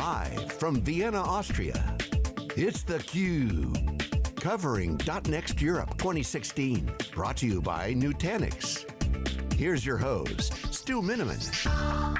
Live from Vienna, Austria, it's theCUBE, covering .next Europe 2016. Brought to you by Nutanix. Here's your host, Stu Miniman.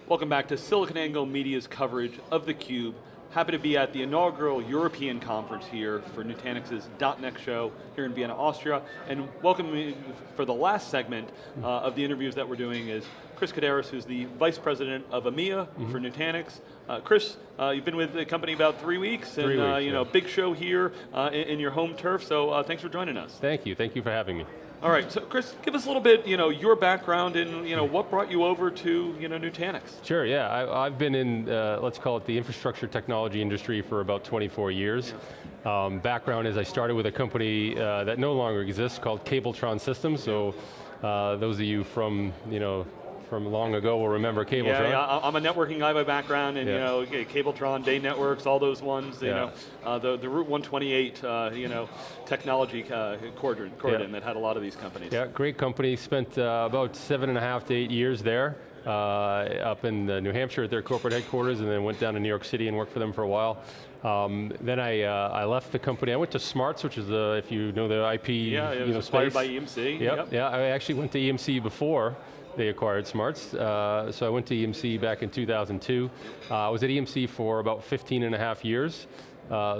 Welcome back to SiliconANGLE Media's coverage of theCUBE. Happy to be at the inaugural European conference here for Nutanix's .next show here in Vienna, Austria. And welcome me for the last segment of the interviews that we're doing is Chris Kaddaras, who's the Vice President of EMEA for Nutanix. Chris, you've been with the company about 3 weeks, and you know, big show here in your home turf, so thanks for joining us. Thank you for having me. All right, so Chris, give us a little bit, you know, your background and what brought you over to Nutanix. Sure, yeah, I've been in, let's call it the infrastructure technology industry for about 24 years. Yeah. Background is I started with a company that no longer exists called Cabletron Systems, so those of you from, from long ago will remember Cabletron. Yeah, I'm a networking guy by background, and Cabletron, Day Networks, all those ones. The Route 128, technology quadrant that had a lot of these companies. Yeah, great company. Spent about 7.5 to 8 years there, up in New Hampshire at their corporate headquarters, and then went down to New York City and worked for them for a while. Then I left the company. I went to Smarts, which is if you know the IP it was acquired by EMC. Yep. Yeah, I actually went to EMC before they acquired Smarts. So I went to EMC back in 2002. I was at EMC for about 15.5 years.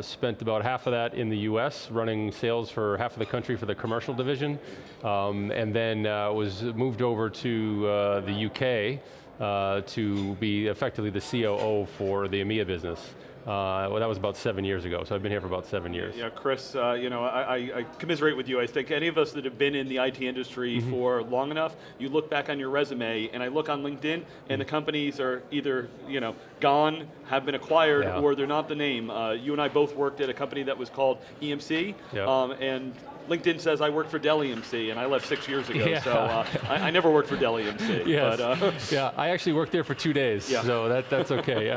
Spent about half of that in the US, running sales for half of the country for the commercial division. And then was moved over to the UK to be effectively the COO for the EMEA business. Well, that was about 7 years ago, so I've been here for about 7 years. Yeah, Chris, I commiserate with you. I think any of us that have been in the IT industry for long enough, you look back on your resume, and I look on LinkedIn, and the companies are either gone, have been acquired, or they're not the name. You and I both worked at a company that was called EMC, and LinkedIn says I worked for Dell EMC, and I left 6 years ago, so I never worked for Dell EMC. Yes. But, yeah, I actually worked there for 2 days, so that's okay.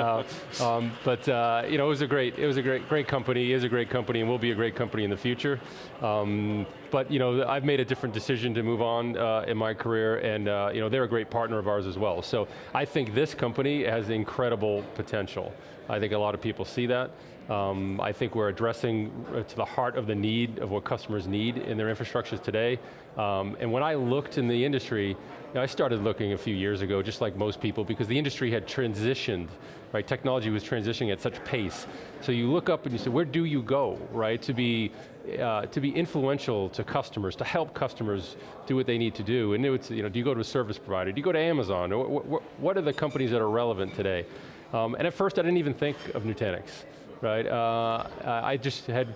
It was a great company, is a great company, and will be a great company in the future. But I've made a different decision to move on in my career, and they're a great partner of ours as well. So I think this company has incredible potential. I think a lot of people see that. I think we're addressing to the heart of the need of what customers need in their infrastructures today. And when I looked in the industry, I started looking a few years ago, just like most people, because the industry had transitioned, right? Technology was transitioning at such pace. So you look up and you say, where do you go, right? To be influential to customers, to help customers do what they need to do. And do you go to a service provider? Do you go to Amazon? What are the companies that are relevant today? And at first I didn't even think of Nutanix. Right, I just had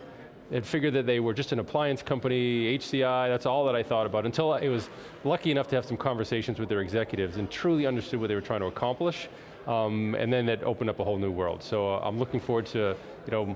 figured that they were just an appliance company, HCI, that's all that I thought about, until I was lucky enough to have some conversations with their executives and truly understood what they were trying to accomplish, and then that opened up a whole new world. So I'm looking forward to the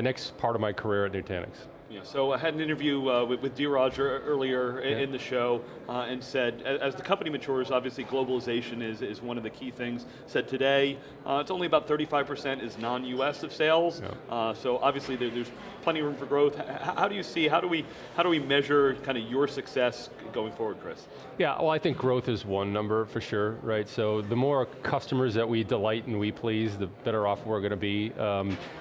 next part of my career at Nutanix. Yeah, so I had an interview with Dheeraj earlier in the show and said, as the company matures, obviously globalization is one of the key things. Said today, it's only about 35% is non-US of sales, so obviously there's plenty of room for growth. How do you see, how do we measure kind of your success going forward, Chris? Yeah, well I think growth is one number for sure, right? So the more customers that we delight and we please, the better off we're going to be.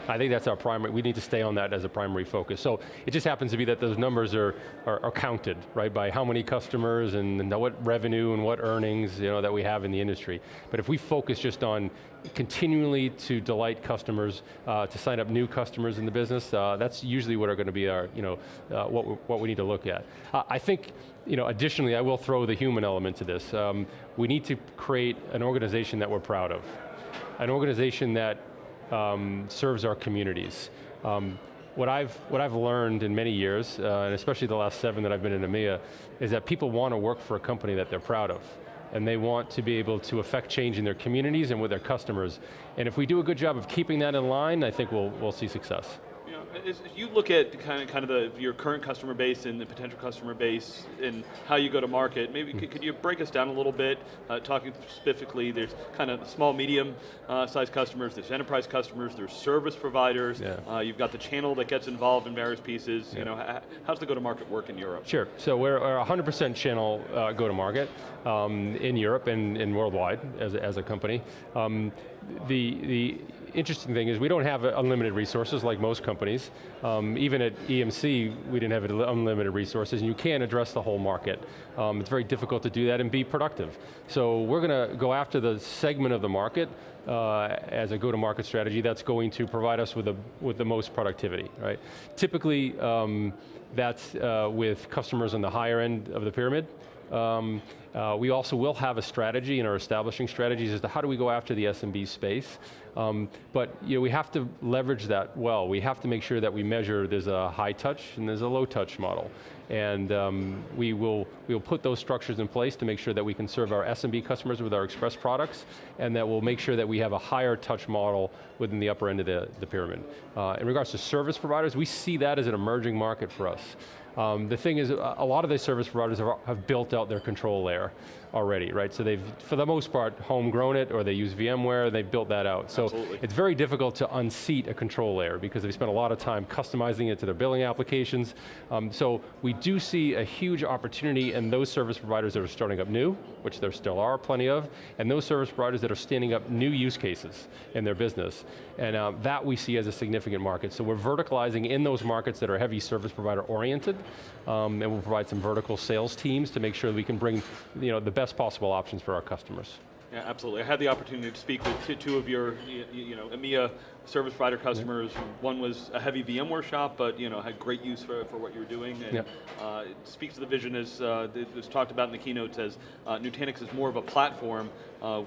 I think that's our primary, we need to stay on that as a primary focus. So it just happens to be that those numbers are counted, right, by how many customers and what revenue and what earnings that we have in the industry. But if we focus just on continually to delight customers, to sign up new customers in the business, that's usually what are going to be our, what we need to look at. I think, additionally, I will throw the human element to this. We need to create an organization that we're proud of, an organization that serves our communities. What I've learned in many years, and especially the last 7 that I've been in EMEA, is that people want to work for a company that they're proud of. And they want to be able to affect change in their communities and with their customers. And if we do a good job of keeping that in line, I think we'll see success. As you look at kind of your current customer base and the potential customer base and how you go to market, maybe could you break us down a little bit, talking specifically, there's kind of small, medium sized customers, there's enterprise customers, there's service providers, you've got the channel that gets involved in various pieces, you know, how's the go-to-market work in Europe? Sure, so we're 100% channel go-to-market in Europe and worldwide as a company. The interesting thing is we don't have unlimited resources like most companies. Even at EMC, we didn't have unlimited resources, and you can't address the whole market. It's very difficult to do that and be productive. So we're going to go after the segment of the market as a go-to-market strategy that's going to provide us with the most productivity, right? Typically, that's with customers on the higher end of the pyramid. We also will have a strategy and are establishing strategies as to how do we go after the SMB space. But you know, we have to leverage that well. We have to make sure that we measure there's a high touch and there's a low touch model. And we will put those structures in place to make sure that we can serve our SMB customers with our Express products, and that we'll make sure that we have a higher touch model within the upper end of the pyramid. In regards to service providers, we see that as an emerging market for us. The thing is, a lot of the service providers have built out their control layer already, right? So they've, for the most part, homegrown it, or they use VMware, they've built that out. So it's very difficult to unseat a control layer because they spent a lot of time customizing it to their billing applications. So we do see a huge opportunity in those service providers that are starting up new, which there still are plenty of, and those service providers that are standing up new use cases in their business. And that we see as a significant market. So we're verticalizing in those markets that are heavy service provider oriented, and we'll provide some vertical sales teams to make sure we can bring the best possible options for our customers. Yeah, absolutely. I had the opportunity to speak with two of your EMEA service provider customers. One was a heavy VMware shop, but had great use for what you were doing. And it speaks to the vision as it was talked about in the keynotes as Nutanix is more of a platform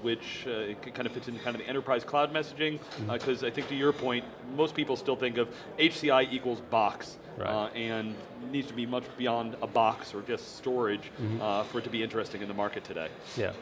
which kind of fits into kind of the enterprise cloud messaging, because I think to your point, most people still think of HCI equals box, and needs to be much beyond a box or just storage for it to be interesting in the market today. Yeah,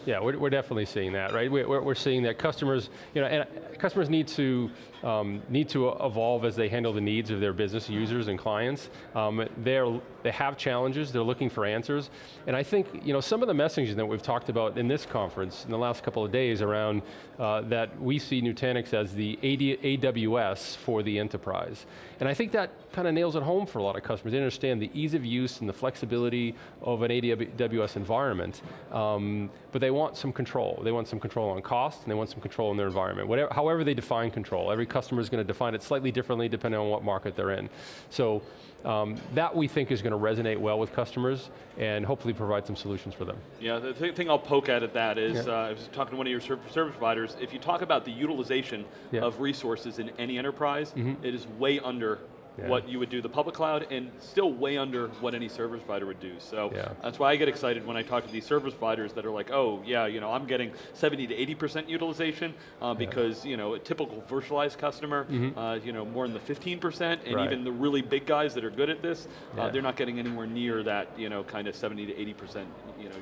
yeah, we're definitely seeing that, right? We're seeing that customers, and customers need to evolve as they handle the needs of their business users and clients. They have challenges, they're looking for answers, and I think some of the messaging that we've talked about in this conference in the last couple of days around that we see Nutanix as the AWS for the enterprise. And I think that kind of nails it home for a lot of customers. They understand the ease of use and the flexibility of an AWS environment, but they want some control. They want some control on cost, and they want some control in their environment. However they define control. Every customer is going to define it slightly differently depending on what market they're in. So that we think is going to resonate well with customers and hopefully provide some solutions for them. Yeah, the thing I'll poke at that is, I was talking to one of your service providers, if you talk about the utilization of resources in any enterprise, it is way under what you would do the public cloud, and still way under what any service provider would do. So that's why I get excited when I talk to these service providers that are like, oh yeah, I'm getting 70 to 80% utilization because a typical virtualized customer, more in the 15%, and even the really big guys that are good at this, they're not getting anywhere near that kind of 70 to 80%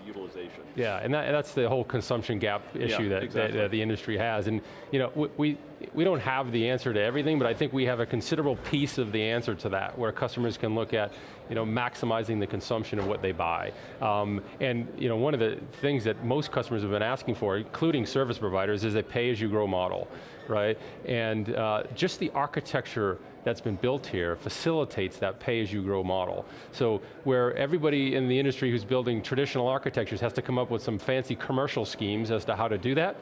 utilization. Yeah, and that's the whole consumption gap issue that the industry has, and we don't have the answer to everything, but I think we have a considerable piece of the answer to that, where customers can look at maximizing the consumption of what they buy. And one of the things that most customers have been asking for, including service providers, is a pay-as-you-grow model, right? And just the architecture that's been built here facilitates that pay-as-you-grow model. So where everybody in the industry who's building traditional architectures has to come up with some fancy commercial schemes as to how to do that,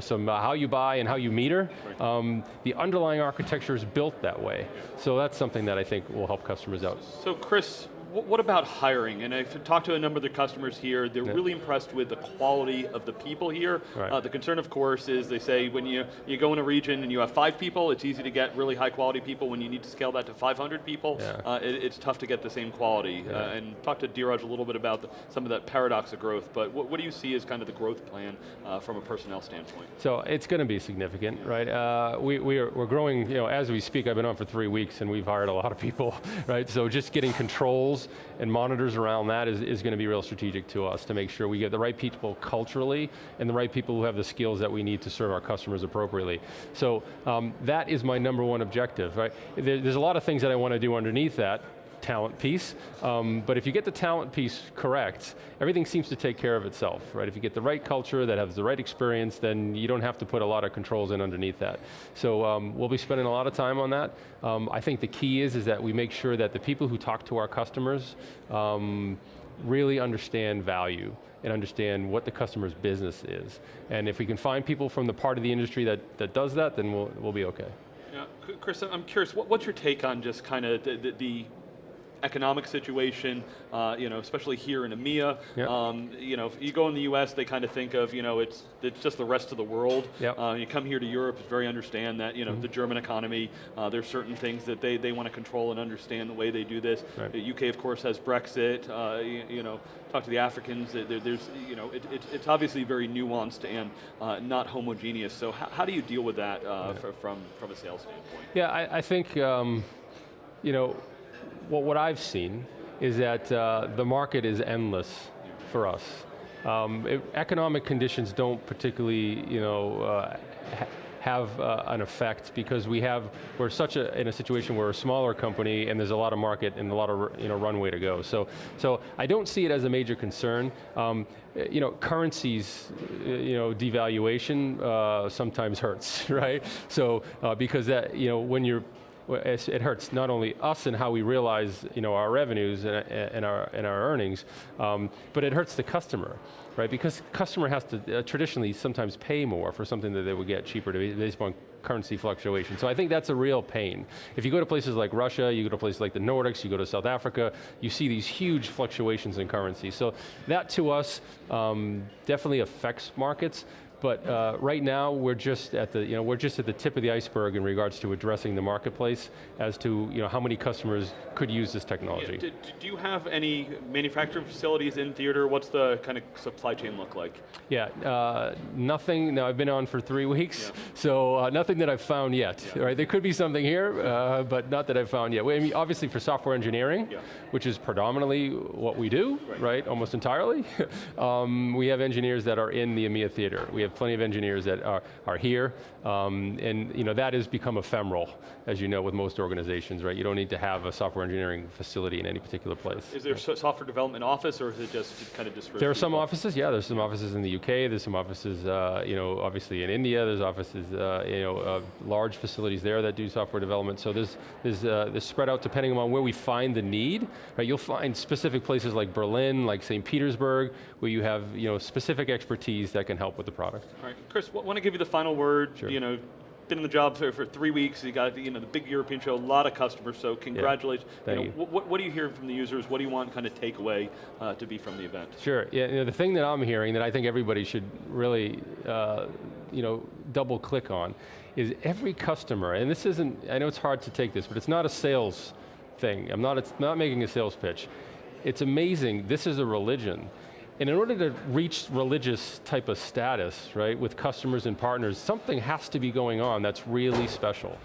some how you buy and how you meter, the underlying architecture is built that way. So that's something that I think will help customers out. So Chris, what about hiring? And I've talked to a number of the customers here. They're really impressed with the quality of the people here. The concern, of course, is they say when you go in a region and you have 5 people, it's easy to get really high quality people. When you need to scale that to 500 people, it's tough to get the same quality. And talk to Dheeraj a little bit about some of that paradox of growth, but what do you see as kind of the growth plan from a personnel standpoint? So it's going to be significant, right? We're growing, as we speak. I've been on for 3 weeks and we've hired a lot of people, right? So just getting controls controls and monitors around that is going to be real strategic to us to make sure we get the right people culturally and the right people who have the skills that we need to serve our customers appropriately. So that is my number one objective, right? There's a lot of things that I want to do underneath that talent piece, but if you get the talent piece correct, everything seems to take care of itself, right? If you get the right culture that has the right experience, then you don't have to put a lot of controls in underneath that. So we'll be spending a lot of time on that. I think the key is that we make sure that the people who talk to our customers really understand value and understand what the customer's business is. And if we can find people from the part of the industry that does that, then we'll be okay. Yeah, Chris, I'm curious, what's your take on just kind of the economic situation, especially here in EMEA. Yep. If you go in the US, they kind of think of, it's just the rest of the world. Yep. You come here to Europe, it's very understand that, the German economy, there's certain things that they want to control and understand the way they do this. Right. The UK, of course, has Brexit. Talk to the Africans. There's, it's obviously very nuanced and not homogeneous. So how do you deal with that from a sales standpoint? Yeah, I think, what I've seen is that the market is endless for us. Economic conditions don't particularly, have an effect because we're in a situation where we're a smaller company and there's a lot of market and a lot of runway to go. So I don't see it as a major concern. Currencies, devaluation sometimes hurts, right? So because that, it hurts not only us and how we realize our revenues and our earnings, but it hurts the customer, right? Because customer has to traditionally sometimes pay more for something that they would get cheaper based upon currency fluctuation. So I think that's a real pain. If you go to places like Russia, you go to places like the Nordics, you go to South Africa, you see these huge fluctuations in currency. So that to us definitely affects markets. But right now, we're just at the tip of the iceberg in regards to addressing the marketplace as to how many customers could use this technology. Yeah, do you have any manufacturing facilities in theater? What's the kind of supply chain look like? Yeah, nothing. Now I've been on for 3 weeks, so nothing that I've found yet. Yeah. Right, there could be something here, but not that I've found yet. I mean, obviously for software engineering, which is predominantly what we do, right? Almost entirely. We have engineers that are in the EMEA theater. We have plenty of engineers that are here, and that has become ephemeral, as you know, with most organizations, right? You don't need to have a software engineering facility in any particular place. Is there a software development office, or is it just kind of dispersed? There are some offices, there's some offices in the UK, there's some offices, obviously in India, there's offices, large facilities there that do software development, so there's spread out depending on where we find the need, right? You'll find specific places like Berlin, like St. Petersburg, where you have specific expertise that can help with the product. All right, Chris, want to give you the final word. Sure. Been in the job for 3 weeks. You got the big European show, a lot of customers. So congratulations. Thank you. What do you hear from the users? What do you want kind of takeaway to be from the event? Sure. Yeah. The thing that I'm hearing that I think everybody should really double click on is every customer. And this isn't. I know it's hard to take this, but it's not a sales thing. It's not making a sales pitch. It's amazing. This is a religion. And in order to reach religious type of status, right, with customers and partners, something has to be going on that's really special.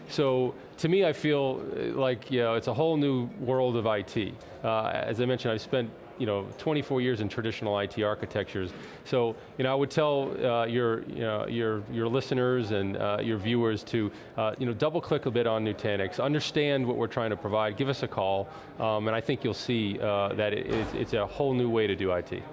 So to me, I feel like it's a whole new world of IT. As I mentioned, I've spent 24 years in traditional IT architectures. So, I would tell your listeners and your viewers to, double click a bit on Nutanix, understand what we're trying to provide, give us a call, and I think you'll see that it's a whole new way to do IT.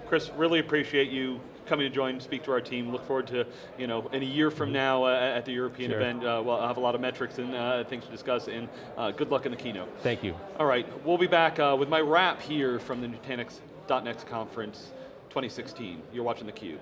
Chris, really appreciate you coming to speak to our team. Look forward to, in a year from now at the European event. We'll have a lot of metrics and things to discuss, and good luck in the keynote. Thank you. All right, we'll be back with my wrap here from the Nutanix.next conference 2016. You're watching theCUBE.